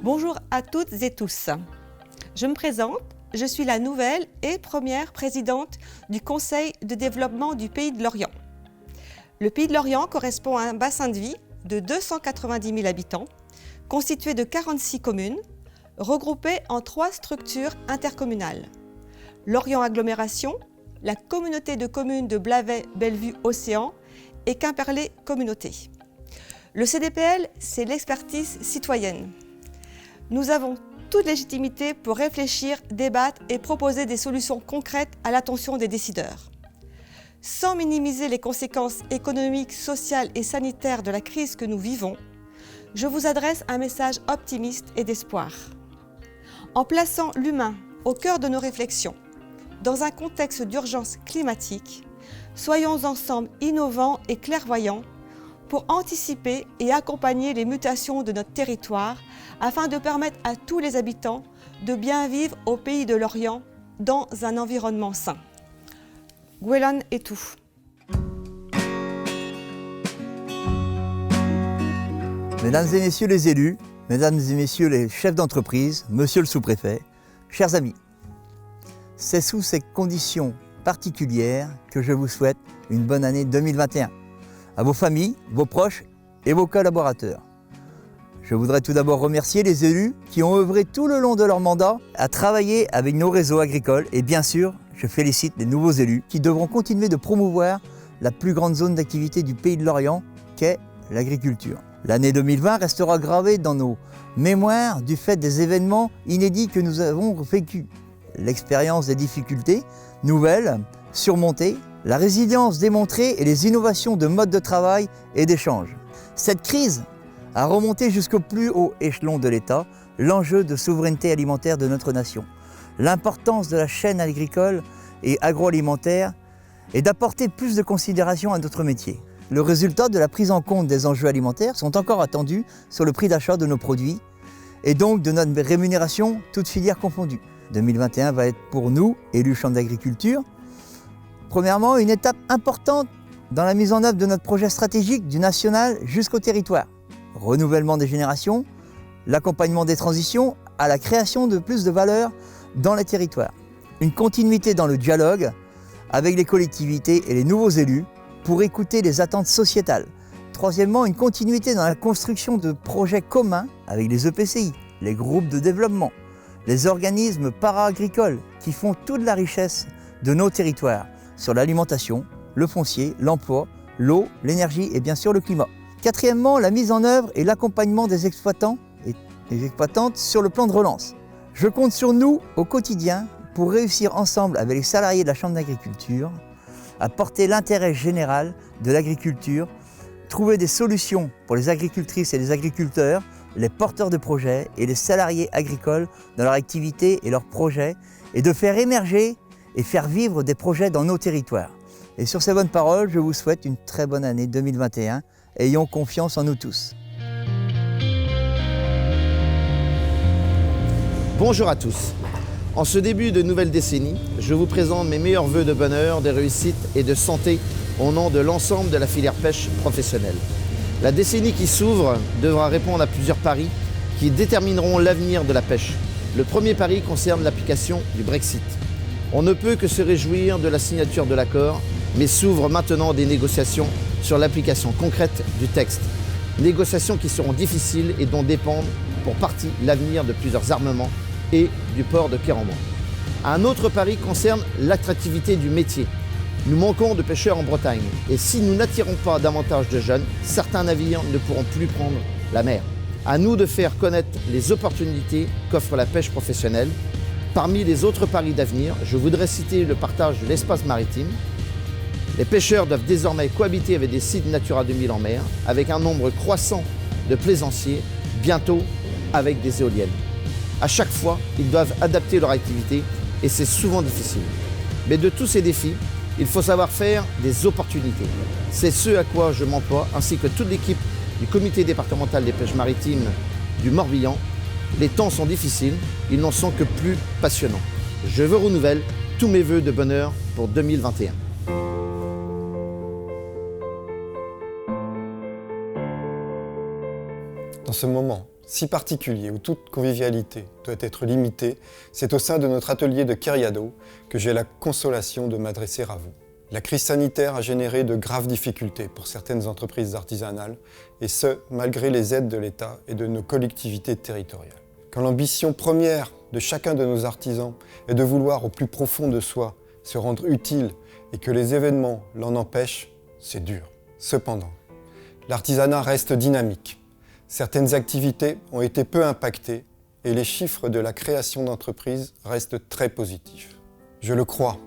Bonjour à toutes et tous. Je me présente, je suis la nouvelle et première présidente du Conseil de développement du Pays de Lorient. Le Pays de Lorient correspond à un bassin de vie de 290 000 habitants, constitué de 46 communes, regroupées en 3 structures intercommunales. Lorient Agglomération, la communauté de communes de Blavet-Bellevue-Océan et Quimperlé Communauté. Le CDPL, c'est l'expertise citoyenne. Nous avons toute légitimité pour réfléchir, débattre et proposer des solutions concrètes à l'attention des décideurs. Sans minimiser les conséquences économiques, sociales et sanitaires de la crise que nous vivons, je vous adresse un message optimiste et d'espoir. En plaçant l'humain au cœur de nos réflexions, dans un contexte d'urgence climatique, soyons ensemble innovants et clairvoyants pour anticiper et accompagner les mutations de notre territoire afin de permettre à tous les habitants de bien vivre au Pays de Lorient dans un environnement sain. Gwelan et tout. Mesdames et messieurs les élus, mesdames et messieurs les chefs d'entreprise, monsieur le sous-préfet, chers amis, c'est sous ces conditions particulières que je vous souhaite une bonne année 2021. À vos familles, vos proches et vos collaborateurs. Je voudrais tout d'abord remercier les élus qui ont œuvré tout le long de leur mandat à travailler avec nos réseaux agricoles et bien sûr, je félicite les nouveaux élus qui devront continuer de promouvoir la plus grande zone d'activité du Pays de Lorient qu'est l'agriculture. L'année 2020 restera gravée dans nos mémoires du fait des événements inédits que nous avons vécus. L'expérience des difficultés nouvelles, surmontées, la résilience démontrée et les innovations de mode de travail et d'échange. Cette crise a remonté jusqu'au plus haut échelon de l'État l'enjeu de souveraineté alimentaire de notre nation, l'importance de la chaîne agricole et agroalimentaire et d'apporter plus de considération à notre métier. Le résultat de la prise en compte des enjeux alimentaires sont encore attendus sur le prix d'achat de nos produits et donc de notre rémunération, toutes filières confondues. 2021 va être pour nous, élus chambre d'agriculture, premièrement, une étape importante dans la mise en œuvre de notre projet stratégique du national jusqu'au territoire. Renouvellement des générations, l'accompagnement des transitions à la création de plus de valeur dans les territoires. Une continuité dans le dialogue avec les collectivités et les nouveaux élus pour écouter les attentes sociétales. Troisièmement, une continuité dans la construction de projets communs avec les EPCI, les groupes de développement, les organismes para-agricoles qui font toute la richesse de nos territoires sur l'alimentation, le foncier, l'emploi, l'eau, l'énergie et bien sûr le climat. Quatrièmement, la mise en œuvre et l'accompagnement des exploitants et des exploitantes sur le plan de relance. Je compte sur nous au quotidien pour réussir ensemble avec les salariés de la Chambre d'agriculture à porter l'intérêt général de l'agriculture, trouver des solutions pour les agricultrices et les agriculteurs, les porteurs de projets et les salariés agricoles dans leur activité et leurs projets et de faire émerger et faire vivre des projets dans nos territoires. Et sur ces bonnes paroles, je vous souhaite une très bonne année 2021. Ayons confiance en nous tous. Bonjour à tous. En ce début de nouvelle décennie, je vous présente mes meilleurs vœux de bonheur, de réussite et de santé au nom de l'ensemble de la filière pêche professionnelle. La décennie qui s'ouvre devra répondre à plusieurs paris qui détermineront l'avenir de la pêche. Le premier pari concerne l'application du Brexit. On ne peut que se réjouir de la signature de l'accord, mais s'ouvrent maintenant des négociations sur l'application concrète du texte. Négociations qui seront difficiles et dont dépendent pour partie l'avenir de plusieurs armements et du port de Quéranban. Un autre pari concerne l'attractivité du métier. Nous manquons de pêcheurs en Bretagne et si nous n'attirons pas davantage de jeunes, certains navires ne pourront plus prendre la mer. À nous de faire connaître les opportunités qu'offre la pêche professionnelle. Parmi les autres paris d'avenir, je voudrais citer le partage de l'espace maritime. Les pêcheurs doivent désormais cohabiter avec des sites Natura 2000 en mer, avec un nombre croissant de plaisanciers, bientôt avec des éoliennes. À chaque fois, ils doivent adapter leur activité et c'est souvent difficile. Mais de tous ces défis, il faut savoir faire des opportunités. C'est ce à quoi je m'emploie, ainsi que toute l'équipe du comité départemental des pêches maritimes du Morbihan. Les temps sont difficiles, ils n'en sont que plus passionnants. Je vous renouvelle tous mes vœux de bonheur pour 2021. Dans ce moment si particulier où toute convivialité doit être limitée, c'est au sein de notre atelier de Keriado que j'ai la consolation de m'adresser à vous. La crise sanitaire a généré de graves difficultés pour certaines entreprises artisanales, et ce, malgré les aides de l'État et de nos collectivités territoriales. Quand l'ambition première de chacun de nos artisans est de vouloir au plus profond de soi se rendre utile et que les événements l'en empêchent, c'est dur. Cependant, l'artisanat reste dynamique. Certaines activités ont été peu impactées et les chiffres de la création d'entreprises restent très positifs. Je le crois,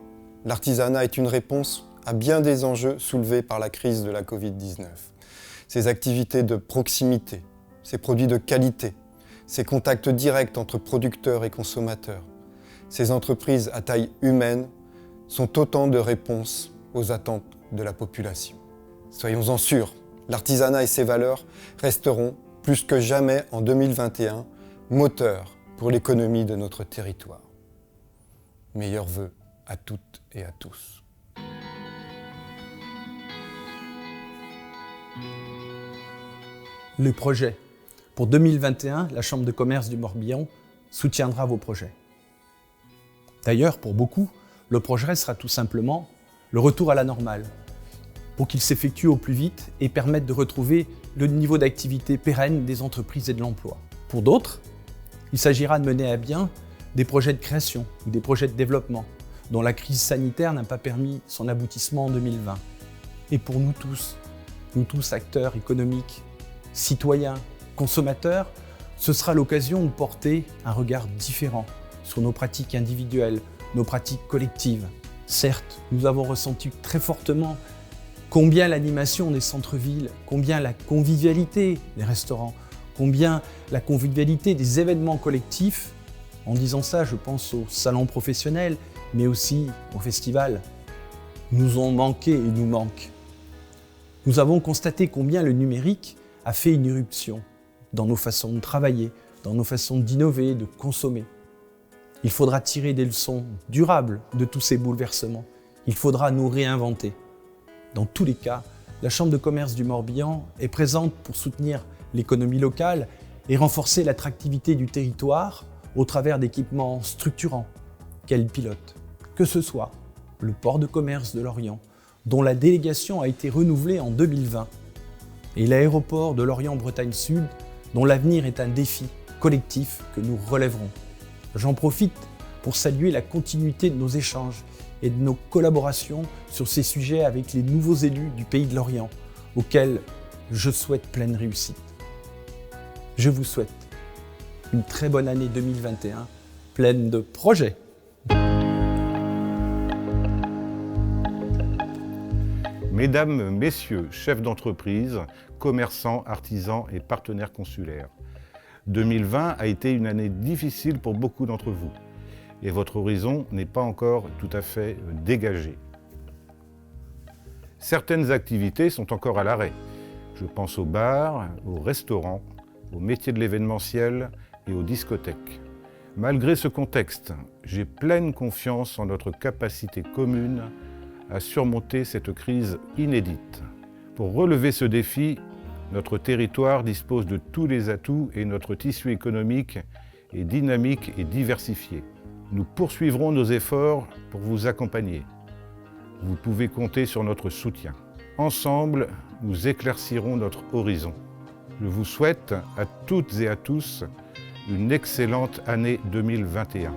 l'artisanat est une réponse à bien des enjeux soulevés par la crise de la Covid-19. Ces activités de proximité, ces produits de qualité, ces contacts directs entre producteurs et consommateurs, ces entreprises à taille humaine sont autant de réponses aux attentes de la population. Soyons-en sûrs, l'artisanat et ses valeurs resteront plus que jamais en 2021 moteurs pour l'économie de notre territoire. Meilleurs vœux à toutes et à tous. Le projet. Pour 2021, la Chambre de commerce du Morbihan soutiendra vos projets. D'ailleurs, pour beaucoup, le projet sera tout simplement le retour à la normale, pour qu'il s'effectue au plus vite et permette de retrouver le niveau d'activité pérenne des entreprises et de l'emploi. Pour d'autres, il s'agira de mener à bien des projets de création ou des projets de développement, dont la crise sanitaire n'a pas permis son aboutissement en 2020. Et pour nous tous acteurs économiques, citoyens, consommateurs, ce sera l'occasion de porter un regard différent sur nos pratiques individuelles, nos pratiques collectives. Certes, nous avons ressenti très fortement combien l'animation des centres-villes, combien la convivialité des restaurants, combien la convivialité des événements collectifs, en disant ça, je pense aux salons professionnels, mais aussi aux festivals, nous ont manqué et nous manquent. Nous avons constaté combien le numérique a fait une irruption dans nos façons de travailler, dans nos façons d'innover, de consommer. Il faudra tirer des leçons durables de tous ces bouleversements. Il faudra nous réinventer. Dans tous les cas, la Chambre de commerce du Morbihan est présente pour soutenir l'économie locale et renforcer l'attractivité du territoire au travers d'équipements structurants qu'elle pilote. Que ce soit le port de commerce de Lorient, dont la délégation a été renouvelée en 2020, et l'aéroport de Lorient-Bretagne Sud, dont l'avenir est un défi collectif que nous relèverons. J'en profite pour saluer la continuité de nos échanges et de nos collaborations sur ces sujets avec les nouveaux élus du Pays de Lorient, auxquels je souhaite pleine réussite. Je vous souhaite une très bonne année 2021, pleine de projets. Mesdames, Messieurs, chefs d'entreprise, commerçants, artisans et partenaires consulaires, 2020 a été une année difficile pour beaucoup d'entre vous et votre horizon n'est pas encore tout à fait dégagé. Certaines activités sont encore à l'arrêt. Je pense aux bars, aux restaurants, aux métiers de l'événementiel et aux discothèques. Malgré ce contexte, j'ai pleine confiance en notre capacité commune à surmonter cette crise inédite. Pour relever ce défi, notre territoire dispose de tous les atouts et notre tissu économique est dynamique et diversifié. Nous poursuivrons nos efforts pour vous accompagner. Vous pouvez compter sur notre soutien. Ensemble, nous éclaircirons notre horizon. Je vous souhaite à toutes et à tous une excellente année 2021.